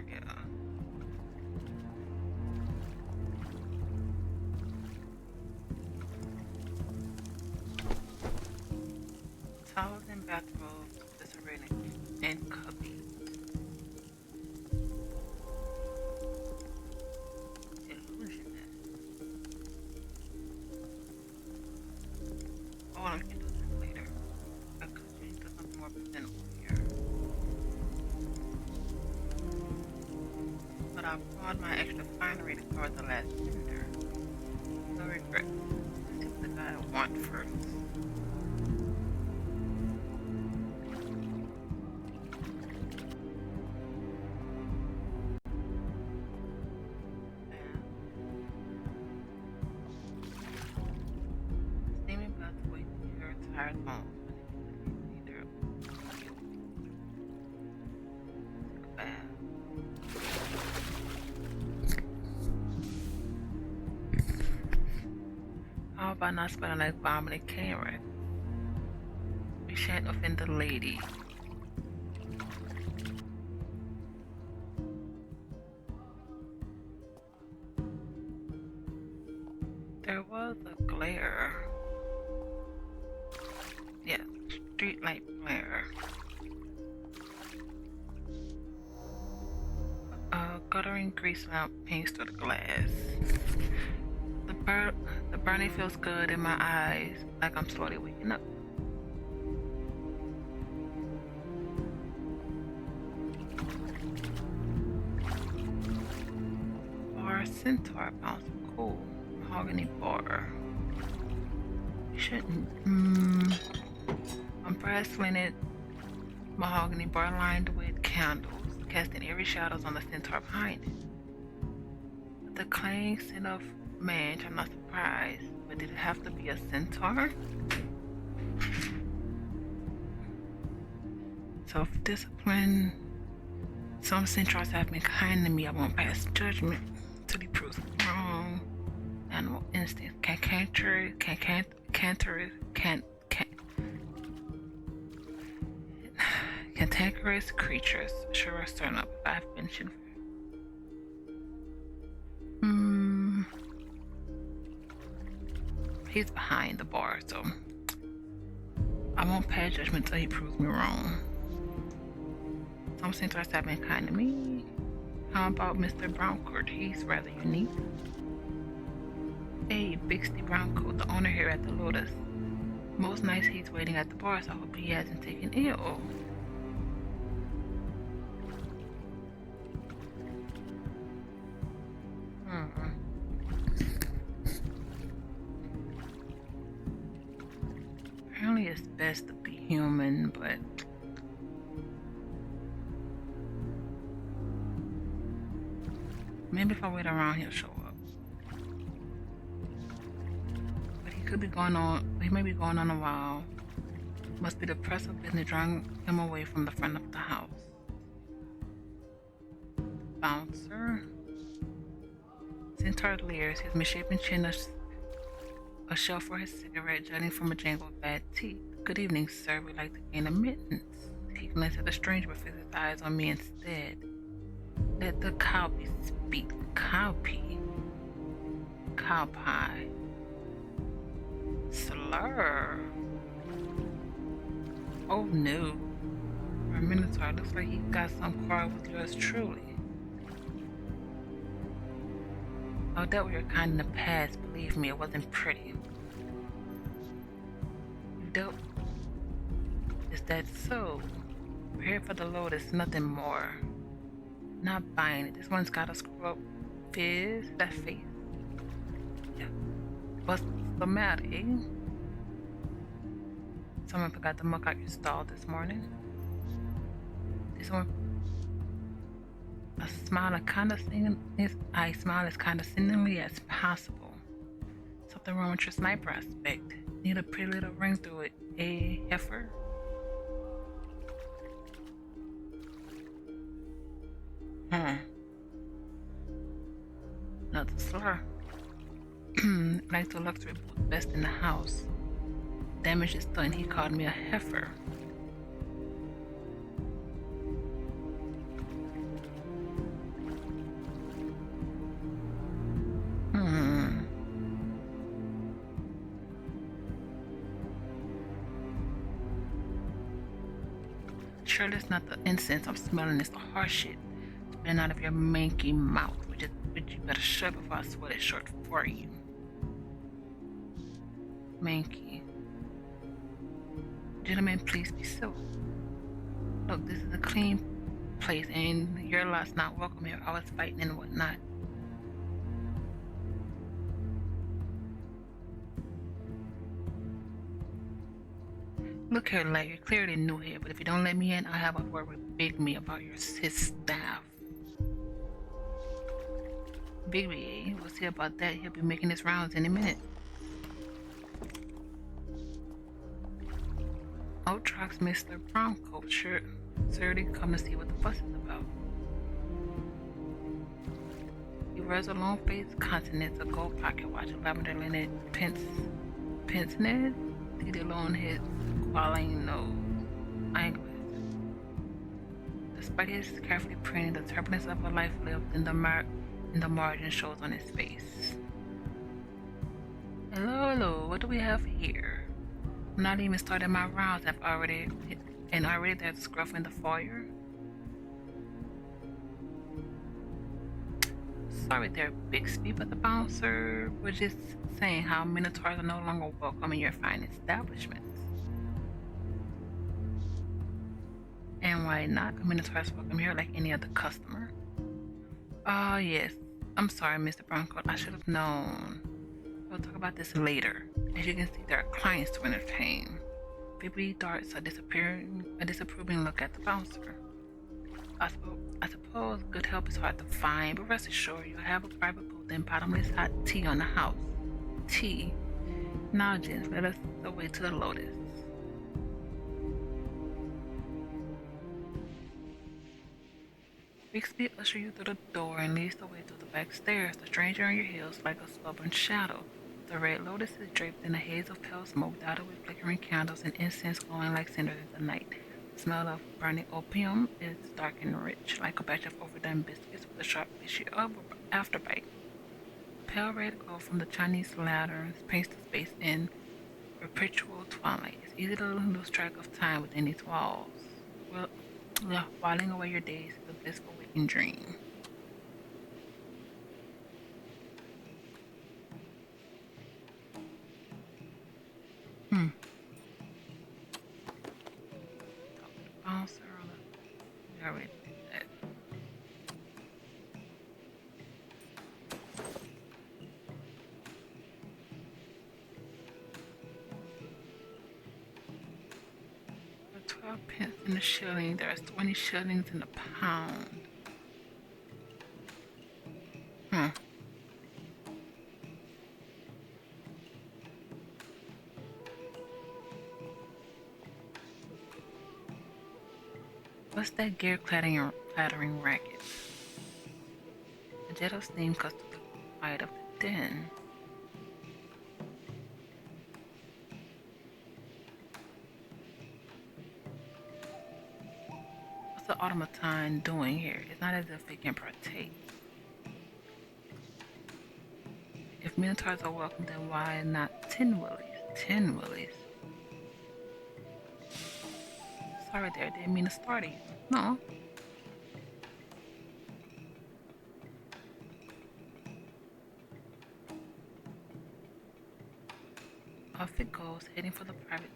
yeah. Towels and bathrobes, disarray and cubby. Illusionist. Oh, I can do this later. I could change to something more presentable here. But I brought my extra finery to cover the last fender. No regret. Let's see what the guy I want first. Steaming bath away your tired bones. Either bath. How about not spending like bombing a camera? We shan't offend the lady. There was a glare. Yes, streetlight glare. A guttering grease lamp hangs through the glass. The burning feels good in my eyes, like I'm slowly waking up. Bar centaur bounce cool. Mahogany bar. Shouldn't. A brass lined mahogany bar lined with candles, casting eerie shadows on the centaur behind it. The clang scent of mange, I'm not surprised, but did it have to be a centaur? Self-discipline. Some centaurs have been kind to me. I won't pass judgment till he proves me wrong. Animal instinct. Cantankerous creatures sure turn up. I've mentioned. He's behind the bar, so I won't pass judgment till he proves me wrong. Some centaurs have been kind to me. How about Mr. Browncoat? He's rather unique. Hey, Bixby Browncoat, the owner here at the Lotus. Most nights he's waiting at the bar, so I hope he hasn't taken ill. Apparently it's best to be human, but maybe if I wait around he'll show up. But he could be going on, he may be going on a while. Must be the press of business drawing him away from the front of the house. Bouncer. Centaur leers, his misshapen chin a shelf for his cigarette jutting from a jangle of bad teeth. Good evening, sir. We'd like to gain admittance. He glanced at the stranger but fixed his eyes on me instead. Let the cowpea speak. Cowpea. Cowpie. Slur. Oh no. Our minotaur looks like he got some quarrel with yours truly. I dealt with your kind in the past. Believe me, it wasn't pretty. You dealt. Is that so? We're here for the Lotus, nothing more. Not buying it. This one's got a screw up fizz. That face. Yeah. What's the matter, eh? Someone forgot to muck out your stall this morning. This one. I smile as condescendingly as possible. Something wrong with your sniper aspect. Need a pretty little ring through it, eh, heifer? Another slur. Like the luxury boot best in the house. Damage is done. He called me a heifer. Surely it's not the incense I'm smelling, it's the harsh shit spilling out of your manky mouth, which you better shut before I swell it short for you. Manky. Gentlemen, please be civil. Look, this is a clean place and your lot's not welcome here, always fighting and whatnot. Look here, lad, you're clearly new here, but if you don't let me in, I'll have a word with Big Me about his staff. Big Me, we'll see about that. He'll be making his rounds any minute. Old Trox, Mr. Browncoat, sure, certainly come to see what the fuss is about. He wears a long-faced countenance, a gold pocket watch, a lavender linen pince-nez, detail on his squalling nose, eyeglasses. Despite his carefully printing, the turbulence of a life lived in the margin shows on his face. Hello, what do we have here? I'm not even started my rounds, already there's a scruff in the foyer. Sorry there, Bixby, but the bouncer was just saying how Minotaurs are no longer welcome in your fine establishments. And why not? A Minotaur is welcome here like any other customer. Oh, yes. I'm sorry, Mr. Browncoat. I should have known. We'll talk about this later. As you can see, there are clients to entertain. Bibby darts a disapproving look at the bouncer. I suppose good help is hard to find, but rest assured you'll have a private booth and bottomless hot tea on the house. Tea. Now, gents, let us away to the Lotus. Bixby ushers you through the door and leads the way through the back stairs, the stranger on your heels like a stubborn shadow. The Red Lotus is draped in a haze of pale smoke, dotted with flickering candles and incense glowing like cinders in the night. The smell of burning opium is dark and rich, like a batch of overdone biscuits with a sharp issue of afterbite. Pale red glow from the Chinese lanterns paints the space in perpetual twilight. It's easy to lose track of time within these walls. Whiling away your days is a blissful waking dream. Bouncer on the... We already did that. For 12 pence in the shilling, there are 20 shillings in the pound. What's that gear-clattering racket? A jet of steam cuts through the quiet of the den. What's the automaton doing here? It's not as if it can partake. If Minotaurs are welcome, then why not 10 willies? 10 willies. Sorry there, didn't mean to startle you. No. Off it goes, heading for the private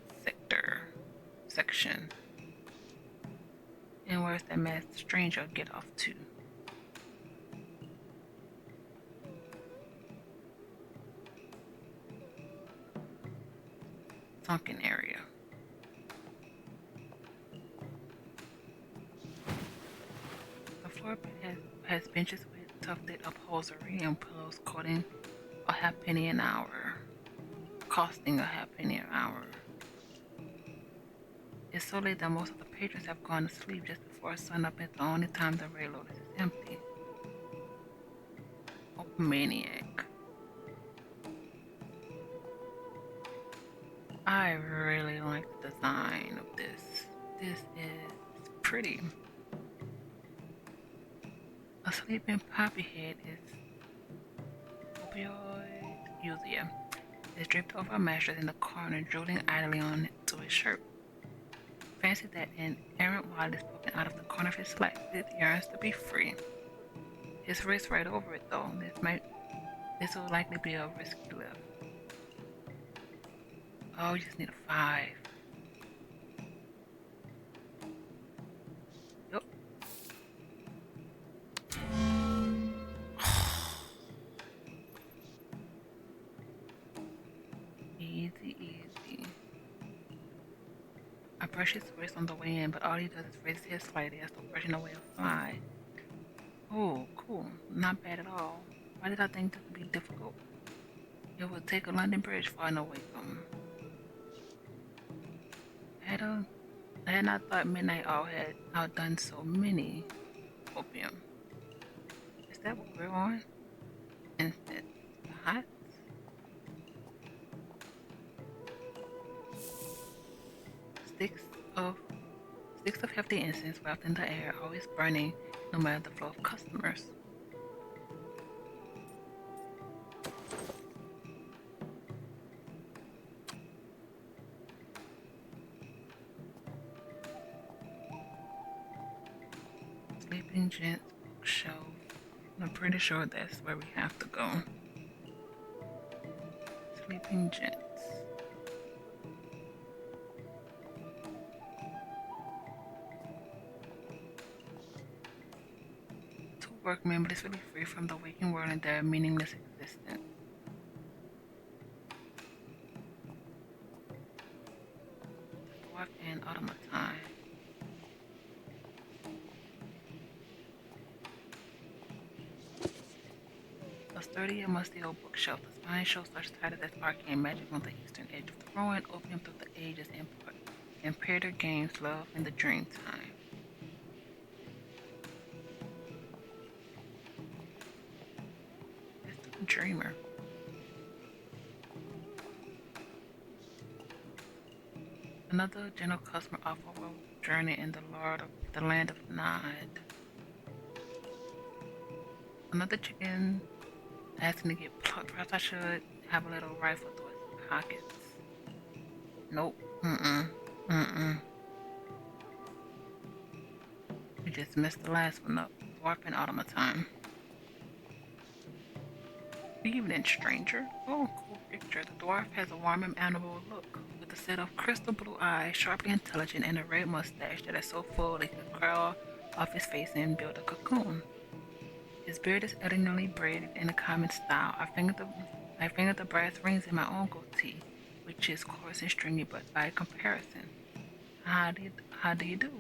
section. And where's that masked stranger get off to? Sunken area. The floor has benches with tufted upholstery and pillows costing a halfpenny an hour. It's so late that most of the patrons have gone to sleep just before sunup. It's the only time the Red Lotus is empty. Oh, maniac. I really like the design of this. This is pretty. A sleeping poppyhead is opioid user. Is draped over a mattress in the corner, drooling idly on to his shirt. Fancy that an errant wallet is poking out of the corner of his slacks. It yearns to be free. His wrist right over it though. This will likely be a risky lift. Oh, you just need a 5. Yep. Easy, easy. I brush his wrist on the way in, but all he does is raise his head slightly as though brushing away a fly. Oh, cool. Not bad at all. Why did I think this would be difficult? It would take a London Bridge for an awakening. I had not thought Midnight Owl had outdone so many opium. Is that what we're on? Instead, hot? Sticks of hefty incense wrapped in the air, always burning no matter the flow of customers. Sleeping Gents bookshelf. I'm pretty sure that's where we have to go. Sleeping Gents. Two workmen blissfully free from the waking world and their meaningless existence. Dwarf and automaton. A sturdy and musty old bookshelf. The spine shows such titles as arcane magic on the eastern edge of throwing opium through the ages and Predator games, love, and the dream time. It's a dreamer. Another gentle customer off a journey in the land of Nod. Another chicken asking to get plucked. Perhaps I should have a little rifle through his pockets. Nope. We just messed the last one up. Dwarf and automaton. Evening, stranger. Oh, cool picture. The dwarf has a warm and animal look, with a set of crystal blue eyes, sharply intelligent, and a red mustache that is so full they could crawl off his face and build a cocoon. His beard is elegantly braided in a common style. I fingered the brass rings in my own goatee, which is coarse and stringy, but by comparison, how do you do?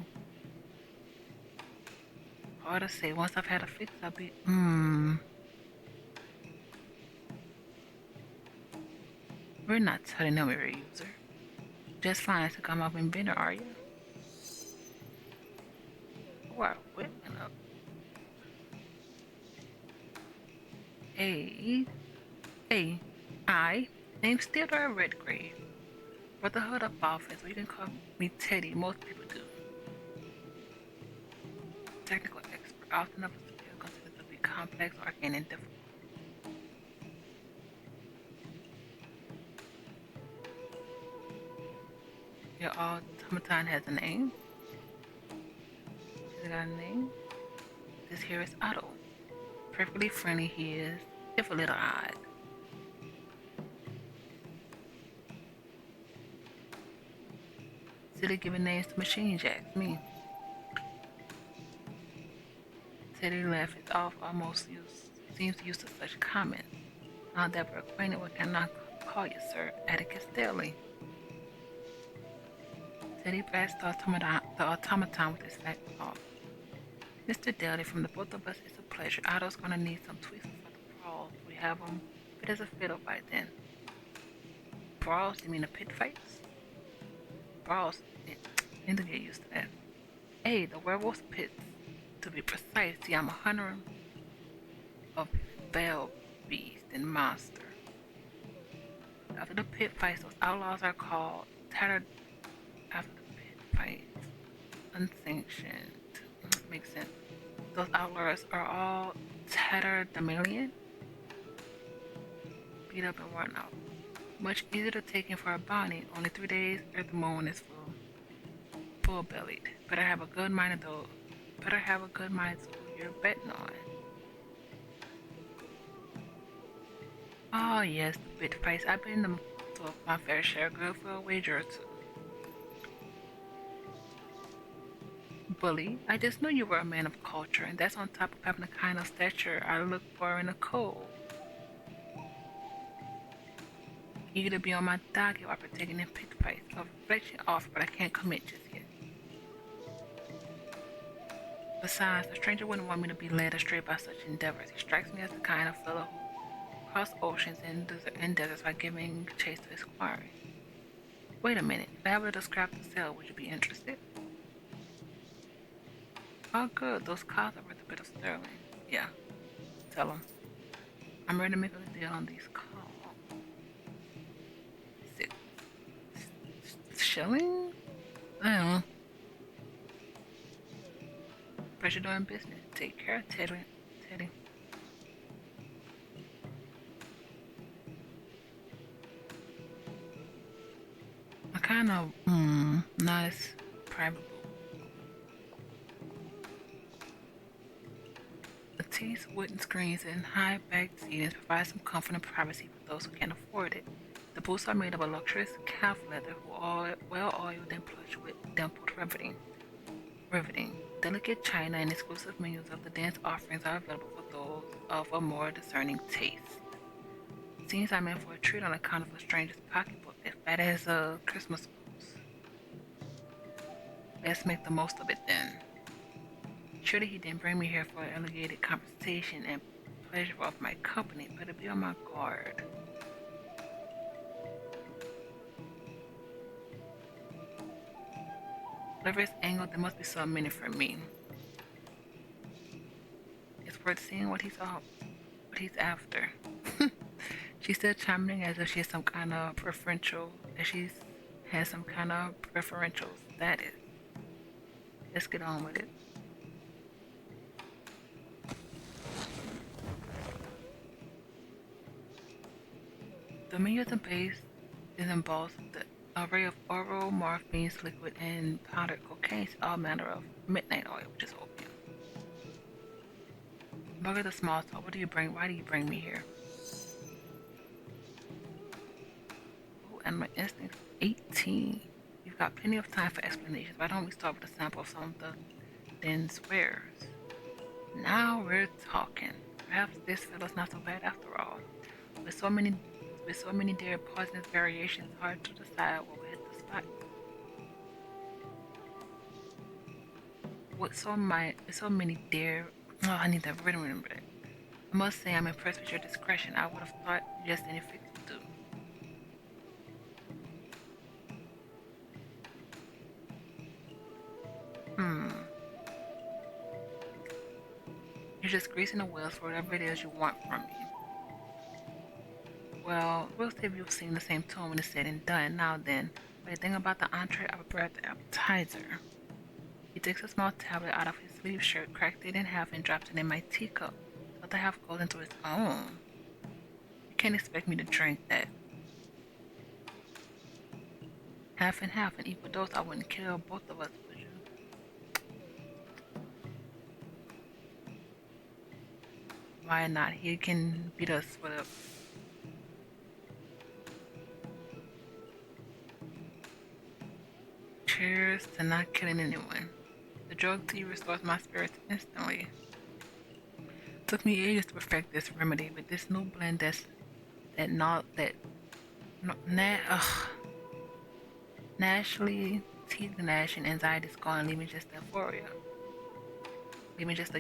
Hard to say. Once I've had a fix, I'll be We're not telling them we're a user. Just fine to come up and bitter, are you? Wow, wait up. Hey, name's Theodore Redgrave. Brotherhood of Office, or you can call me Teddy, most people do. Technical expert, often of a skill considered to be complex, arcane, and difficult. Your automaton has a name. Has it got a name? This here is Otto. Perfectly friendly he is, if a little odd. Silly giving names to machine jacks, me. Teddy laughed it off, seems used to such comments. Now that we're acquainted, what can I call you, sir? Atticus Daly. Teddy passed the automaton with his fat paw. Mr. Daly, from the both of us, it's a pleasure. Otto's gonna need some tweaks for the brawls. We have them fit as a fiddle by then. Brawls? You mean the pit fights? Brawls? Need to get used to that. Hey, the werewolf's pits. To be precise, see, I'm a hunter of fell beast and monster. After the pit fights, those outlaws are called tattered. After the pit fights, unsanctioned. Makes sense. Those outlaws are all tatterdemalion, beat up and worn out. Much easier to take in for a bounty. Only 3 days or the moon is full. full-bellied. Better have a good mind though. Better have a good mind to who you're betting on. Oh yes, the bit face. I've been to my fair share, good for a wager or two. Bully, I just knew you were a man of culture, and that's on top of having the kind of stature I look for in a cove. Eager to be on my docket while partaking in pit fights. A reflection offer, but I can't commit just yet. Besides, a stranger wouldn't want me to be led astray by such endeavors. He strikes me as the kind of fellow who crosses oceans and deserts by giving chase to his quarry. Wait a minute, if I have a little scrap to sell, would you be interested? Oh good, those cows are worth a bit of sterling. Yeah, tell him. I'm ready to make a deal on these cows. 6 shillings? I don't know. Pleasure doing business. Take care, Teddy. I kind of, not as private. The teeth, wooden screens, and high-backed seatings provide some comfort and privacy for those who can't afford it. The booths are made of a luxurious calf leather, well-oiled and plush with dimpled riveting. Delicate china and exclusive menus of the dance offerings are available for those of a more discerning taste. Seems I'm in for a treat on account of a stranger's pocketbook as fat as a Christmas goose. Let's make the most of it then. Surely he didn't bring me here for an elevated conversation and pleasure of my company, but to be on my guard. Whatever his angle, there must be some in it for me. It's worth seeing what he's after. She's still chiming as if she has some kind of preferential status. Let's get on with it. The menu at base is embossed with an array of oral, morphines, liquid, and powdered cocaine, all manner of midnight oil, which is opium. Bugger the small talk. Why do you bring me here? Oh, and my instinct 18. You've got plenty of time for explanations. Why don't we start with a sample of some of the den's wares? Now we're talking. Perhaps this fellow's not so bad after all. With so many dear poisonous variations, hard to decide what will hit the spot. With so many dear, I need to remember it. I must say I'm impressed with your discretion. I would have thought just any fix would do. You're just greasing the wheels for whatever it is you want from me. Well, we'll see if you've seen the same tone when it's said and done. Now then, what do you think about the entree? I prepared the appetizer. He takes a small tablet out of his sleeve shirt, cracked it in half, and drops it in my teacup. The other half goes into his own. You can't expect me to drink that. Half and half, an equal dose. I wouldn't kill both of us, would you? Why not? He can beat us with a... Cheers to not killing anyone. The drug tea restores my spirits instantly. Took me ages to perfect this remedy, but this new blend Nashly, teeth gnash and anxiety is gone, leaving just the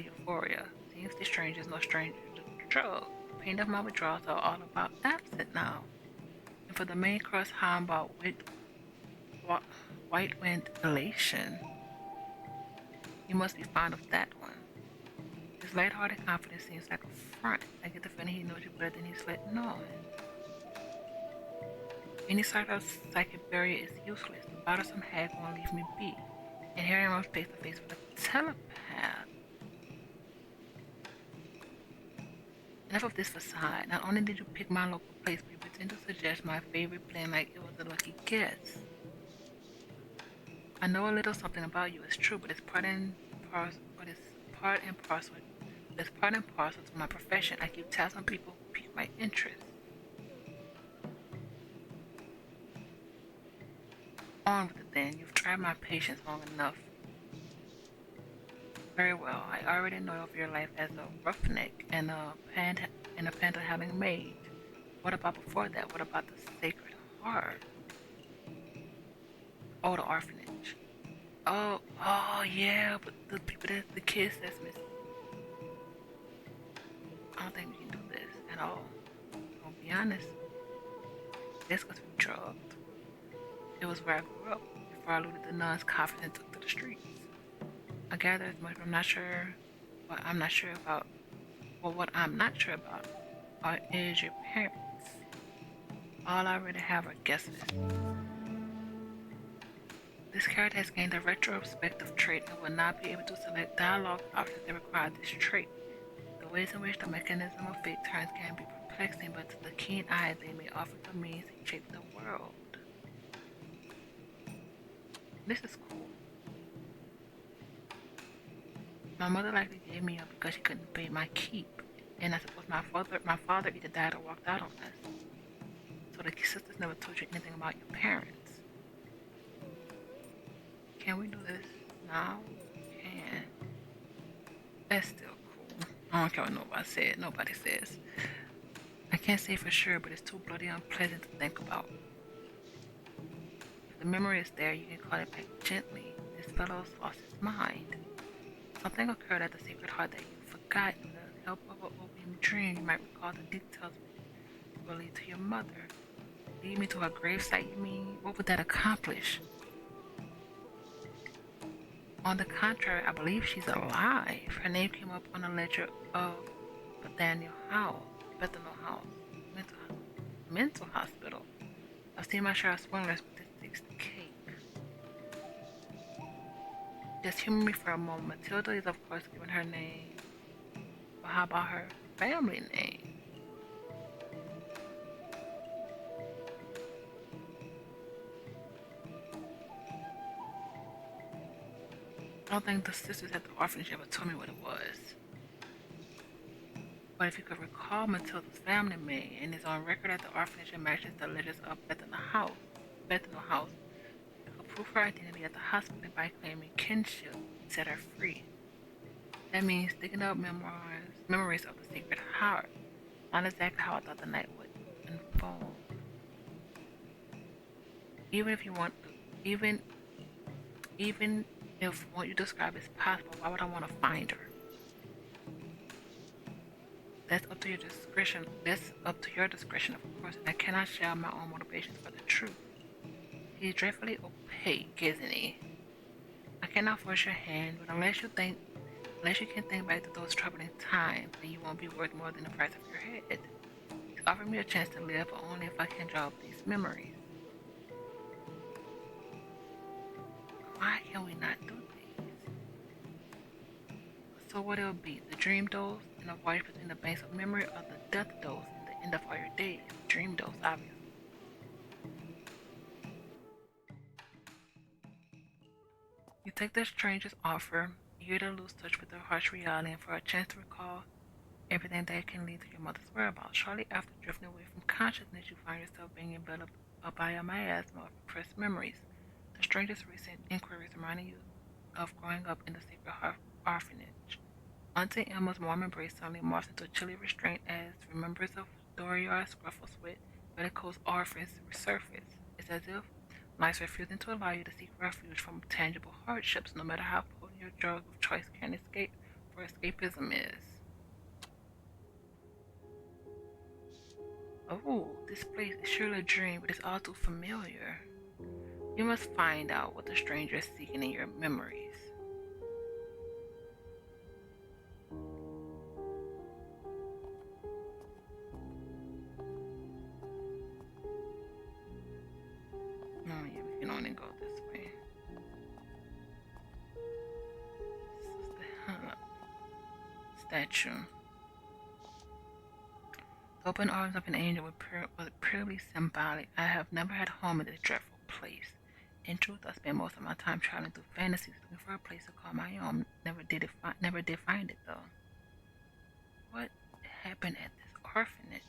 euphoria. Seems the stranger is no stranger to the drug. The pain of my withdrawals are all about absent now. And for the main course, how about white wind elation? You must be fond of that one. His lighthearted confidence seems like a front. I get the feeling he knows you better than he's letting on. Any sort of psychic barrier is useless. The bothersome hag won't leave me be. And here I am face to face with a telepath. Enough of this facade. Not only did you pick my local place, but you pretend to suggest my favorite plan like it was a lucky guess. I know a little something about you. It's true, but it's part and parcel. It's part and parcel to my profession. I keep tabs on people who pique my interest. On with it then. You've tried my patience long enough. Very well. I already know of your life as a roughneck and a panhandling maid. What about before that? What about the Sacred Heart? Oh, the orphanage. Oh yeah, but the people the kids that's missing. I don't think we can do this at all. I'll be honest. This was drugged. It was where I grew up before I looted the nuns' coffins and took to the streets. I gather as much, but I'm not sure what I'm not sure about. Well, what I'm not sure about is your parents. All I really have are guesses. This character has gained a retrospective trait and will not be able to select dialogue options that require this trait. The ways in which the mechanism of fate turns can be perplexing, but to the keen eye they may offer the means to shape the world. This is cool. My mother likely gave me up because she couldn't pay my keep, and I suppose my father either died or walked out on us. So the sisters never told you anything about your parents. Can we do this now? Can. That's still cool. I don't care what nobody says. I can't say for sure, but it's too bloody unpleasant to think about. If the memory is there, you can call it back gently. This fellow's lost his mind. Something occurred at the Sacred Heart that you've forgotten. With the help of an opium dream, you might recall the details which will lead to your mother. Lead me to her gravesite, you mean? What would that accomplish? On the contrary, I believe she's alive. Her name came up on the ledger of Bethany House. Mental hospital. I've seen my share of swindlers with this cake. Just humor me for a moment. Matilda is of course given her name. But how about her family name? I don't think the sisters at the orphanage ever told me what it was. But if you could recall Matilda's family name and is on record at the orphanage and matches the letters of Bethnal House, you could prove her identity at the hospital by claiming kinship and set her free. That means digging up memories of the Sacred Heart. Not exactly how I thought the night would unfold. Even if what you describe is possible, why would I want to find her? That's up to your discretion. Of course, and I cannot share my own motivations for the truth. He's dreadfully opaque, isn't he? I cannot force your hand, but unless you can think back to those troubling times, then you won't be worth more than the price of your head. He's offered me a chance to live, but only if I can draw up these memories. Why can we not do these? So what it'll be, the dream dose in a voyage between the banks of memory, or the death dose in the end of all your days? Dream dose, obviously. You take the stranger's offer, eager to lose touch with the harsh reality and for a chance to recall everything that can lead to your mother's whereabouts. Shortly after drifting away from consciousness, you find yourself being enveloped by a miasma of repressed memories. The stranger's recent inquiries reminding you of growing up in the Sacred Heart orphanage. Auntie Emma's warm embrace suddenly morphs into a chilly restraint as remembrance of Doriar's Ruffles with Bellico's orphans resurface. It's as if life's refusing to allow you to seek refuge from tangible hardships, no matter how potent your drug of choice can escape, for escapism is. Oh, this place is surely a dream, but it's all too familiar. You must find out what the stranger is seeking in your memories. Oh yeah, we can only go this way. This is the statue. The open arms of an angel was purely symbolic. I have never had home in this dreadful place. In truth, I spent most of my time traveling through fantasies looking for a place to call my own. Never did find it though. What happened at this orphanage?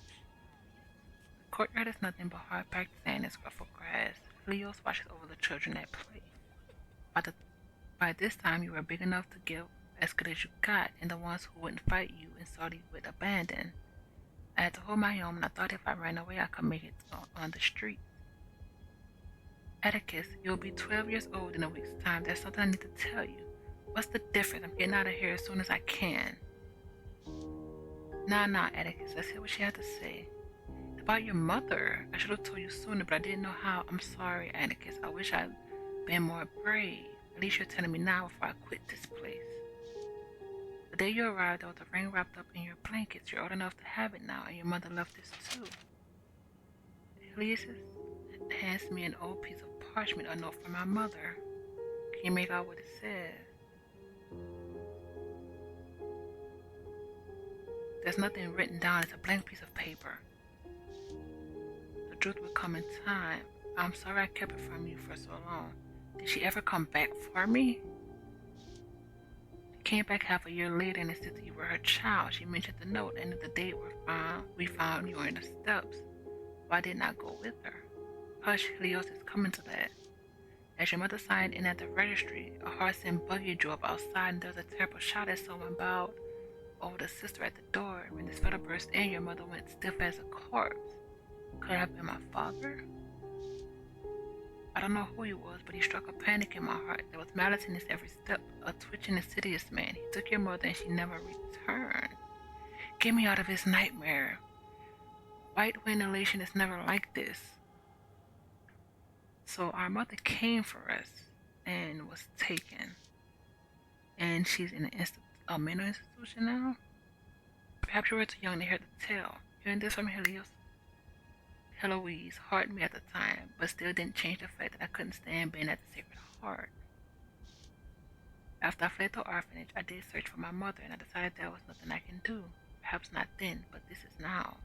The courtyard is nothing but hard-packed sand and scruffled grass. Leos watches over the children at play. By this time, you were big enough to give as good as you got, and the ones who wouldn't fight you and saw you would abandon. I had to hold my own, and I thought if I ran away, I could make it on the street. Atticus, you'll be 12 years old in a week's time. There's something I need to tell you. What's the difference? I'm getting out of here as soon as I can. Nah, Atticus. Let's hear what she had to say. About your mother. I should have told you sooner, but I didn't know how. I'm sorry, Atticus. I wish I'd been more brave. At least you're telling me now before I quit this place. The day you arrived, there was a ring wrapped up in your blankets. You're old enough to have it now, and your mother left this too. Elias hands me an old piece of parchment, a note from my mother. Can you make out what it says? There's nothing written down. It's a blank piece of paper. The truth will come in time. I'm sorry I kept it from you for so long. Did she ever come back for me? She came back half a year later and insisted you were her child. She mentioned the note and the date we found you in the steps. Why didn't I go with her? Hush, Leos is coming to that. As your mother signed in at the registry, a horse and buggy drove outside and there was a terrible shot as someone bowed over the sister at the door. When this fellow burst in, your mother went stiff as a corpse. Could it have been my father? I don't know who he was, but he struck a panic in my heart. There was malice in his every step, a twitching, insidious man. He took your mother and she never returned. Get me out of this nightmare. White wind elation is never like this. So our mother came for us and was taken. And she's in a mental institution now? Perhaps you were too young to hear the tale. Hearing this from Heloise hardened me at the time, but still didn't change the fact that I couldn't stand being at the Sacred Heart. After I fled the orphanage, I did search for my mother, and I decided there was nothing I can do. Perhaps not then, but this is now.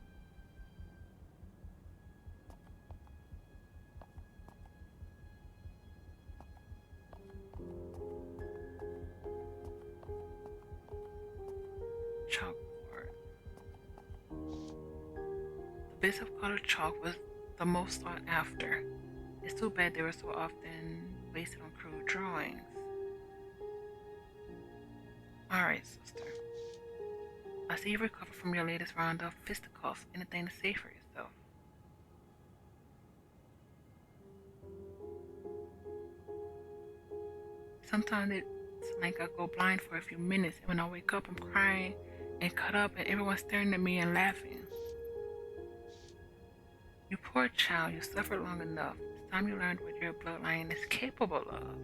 Chalkboard. The bits of colored chalk was the most sought after. It's too bad they were so often wasted on crude drawings. Alright, sister. I see you recovered from your latest round of fisticuffs. Anything to say for yourself? Sometimes it's like I go blind for a few minutes, and when I wake up, I'm crying and cut up, and everyone's staring at me and laughing. You poor child, you suffered long enough. It's time you learned what your bloodline is capable of.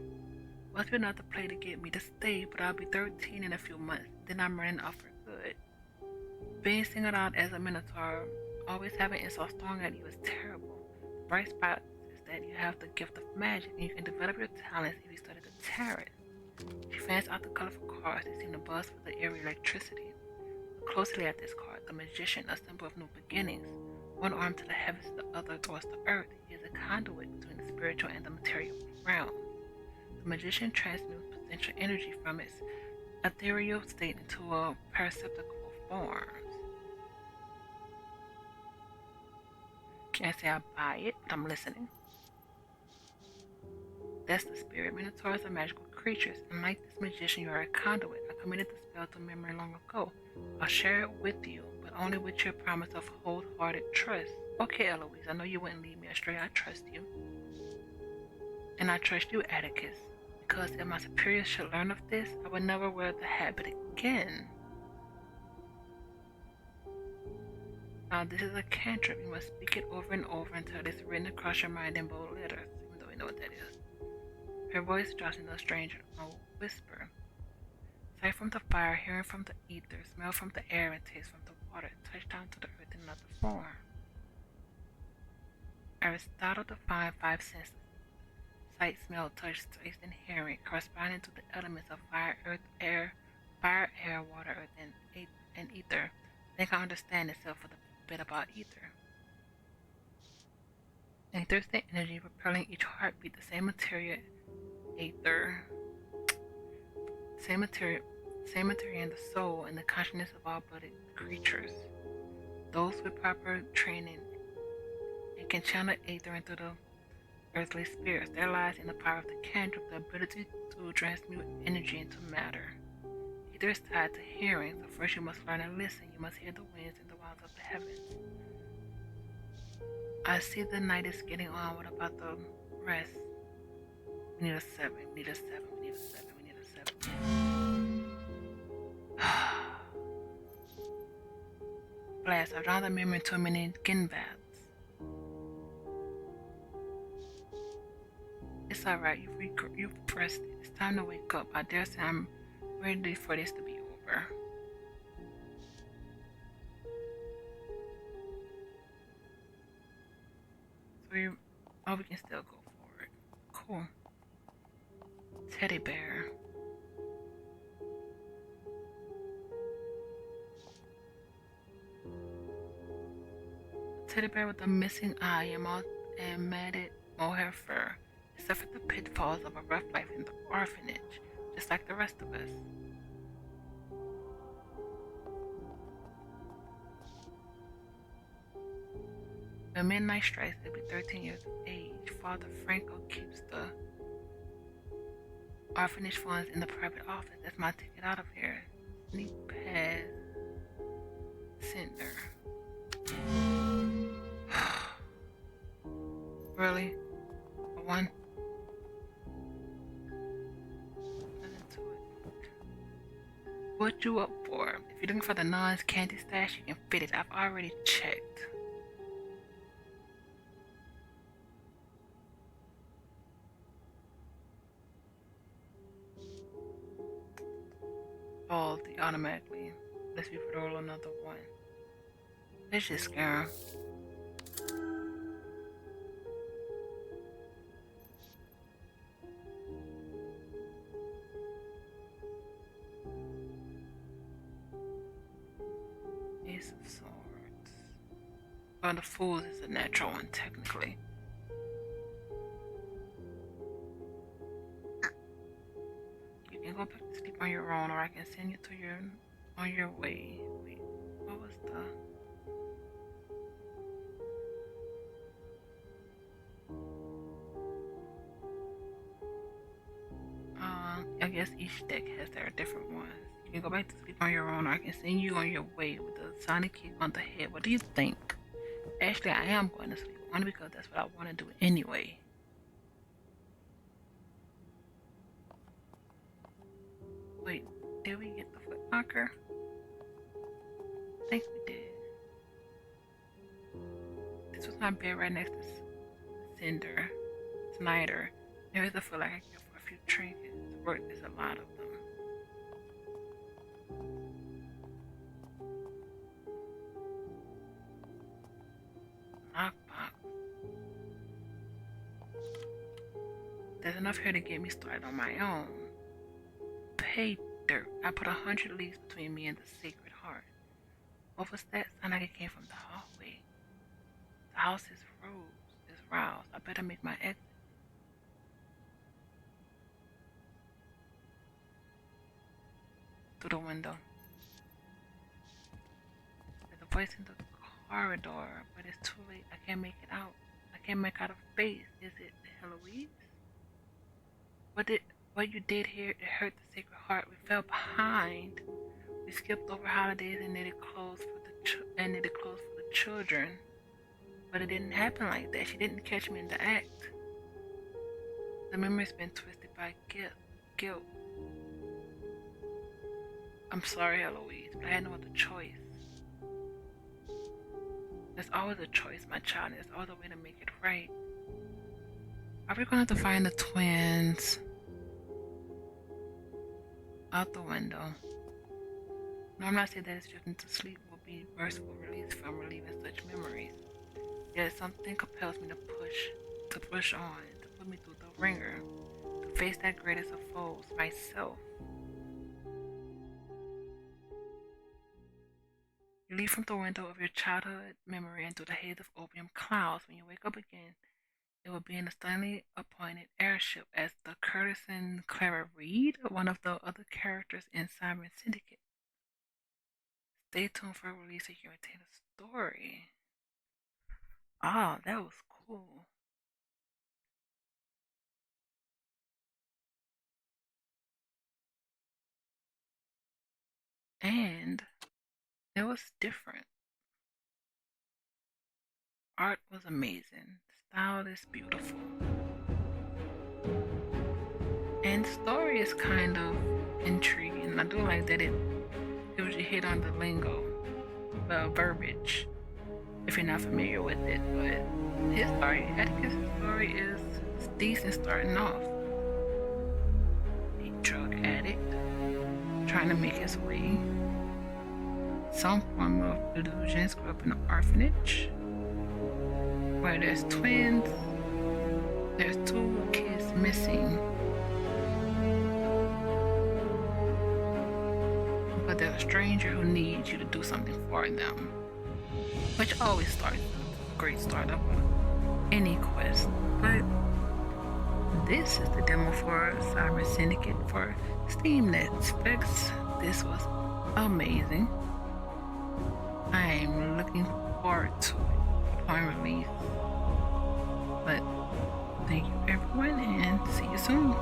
Must be enough to play to get me to stay, but I'll be 13 in a few months. Then I'm running off for good. Being singled out as a minotaur, always having insults thrown at you is terrible. The bright spot is that you have the gift of magic, and you can develop your talents if you study the tarot. She fans out the colorful cards that seem to buzz with the eerie electricity. Look closely at this card, the magician, a symbol of new beginnings. One arm to the heavens, the other towards the earth. He is a conduit between the spiritual and the material realm. The magician transmutes potential energy from its ethereal state into a perceptible form. Can't say I buy it, but I'm listening. That's the spirit. Minotaurs are magical creatures, and like this magician, you are a conduit. I committed the spell to memory long ago. I'll share it with you, but only with your promise of wholehearted trust. Okay, Eloise, I know you wouldn't lead me astray. I trust you. And I trust you, Atticus, because if my superiors should learn of this, I would never wear the habit again. Now, this is a cantrip. You must speak it over and over until it is written across your mind in bold letters, even though we know what that is. Her voice drops into a strange whisper. Sight from the fire, hearing from the ether, smell from the air, and taste from the water, touch down to the earth in another form. Aristotle defined 5 senses: sight, smell, touch, taste, and hearing, corresponding to the elements of fire, air, water, earth, and ether. I think I understand itself for the bit about ether. A thirsty energy propelling each heartbeat, the same material, aether, same material in the soul and the consciousness of all blooded creatures. Those with proper training and can channel aether into the earthly spirits. There lies in the power of the cantrip the ability to transmute energy into matter. Ether is tied to hearing, so first you must learn to listen. You must hear the winds and the wilds of the heavens. I see the night is getting on. What about the rest? We need a 7. We need a 7. We need a 7. We need a 7. Blast. I've drawn the memory too many ginvats. It's alright. You've pressed it. It's time to wake up. I dare say I'm ready for this to be over. We can still go forward. Cool. Teddy bear. Teddy bear with a missing eye and matted mohair fur. He suffered the pitfalls of a rough life in the orphanage, just like the rest of us. When midnight strikes, he'll be 13 years of age. Father Franco keeps the orphanage funds in the private office. That's my ticket out of here. Sneak past Cinder. Really? A 1? Nothing to it. What you up for? If you're looking for the non's candy stash, you can fit it. I've already checked. All the automatically. Let's be roll another 1. Let's just scare him. Ace of Swords. Well, the Fools is a natural one, technically. You can go back to sleep on your own, or I can send you on your way. Wait, what was the... I guess each deck has their different ones. You can go back to sleep on your own, or I can send you on your way with the sonic kick on the head. What do you think? Actually, I am going to sleep, only because that's what I want to do anyway. Wait, did we get the foot locker? I think we did. This was my bed right next to Cinder. Snyder. There is a foot locker I can get for a few trinkets. Work is a lot of them. Knockbox. There's enough here to get me started on my own. Pay dirt. I put 100 leagues between me and the Sacred Heart. What was that? Sound like it came from the hallway. The house is roused. I better make my exit. Through the window. There's a voice in the corridor, but it's too late. I can't make it out. I can't make out a face. Is it Heloise? What you did here? It hurt the Sacred Heart. We fell behind. We skipped over holidays and knitted clothes for the children. But it didn't happen like that. She didn't catch me in the act. The memory's been twisted by guilt. I'm sorry, Eloise, but I had no other choice. There's always a choice, my child, and there's always a way to make it right. Are we going to have to find the twins? Out the window. Normally I say that it's drifting to sleep will be merciful release from relieving such memories. Yet something compels me to push on, to put me through the ringer, to face that greatest of foes, myself. You leap from the window of your childhood memory into the haze of opium clouds. When you wake up again, It would be in a suddenly appointed airship as the Curtis and Clara Reed, one of the other characters in Cyber Syndicate. Stay tuned for release of your entertainment story. Oh, that was cool. And it was different. Art was amazing. Style is beautiful. And story is kind of intriguing. I do like that it gives you hit on the lingo, the verbiage, if you're not familiar with it. But his story, Atticus' story is decent starting off. A drug addict trying to make his way. Some form of delusions, grew up in an orphanage where there's twins. There's 2 kids missing. But there's a stranger who needs you to do something for them. Which always starts a great start of any quest. But this is the demo for Cyber Syndicate for Steam Netflix. This was amazing. I am looking forward to it upon release. But thank you everyone and see you soon.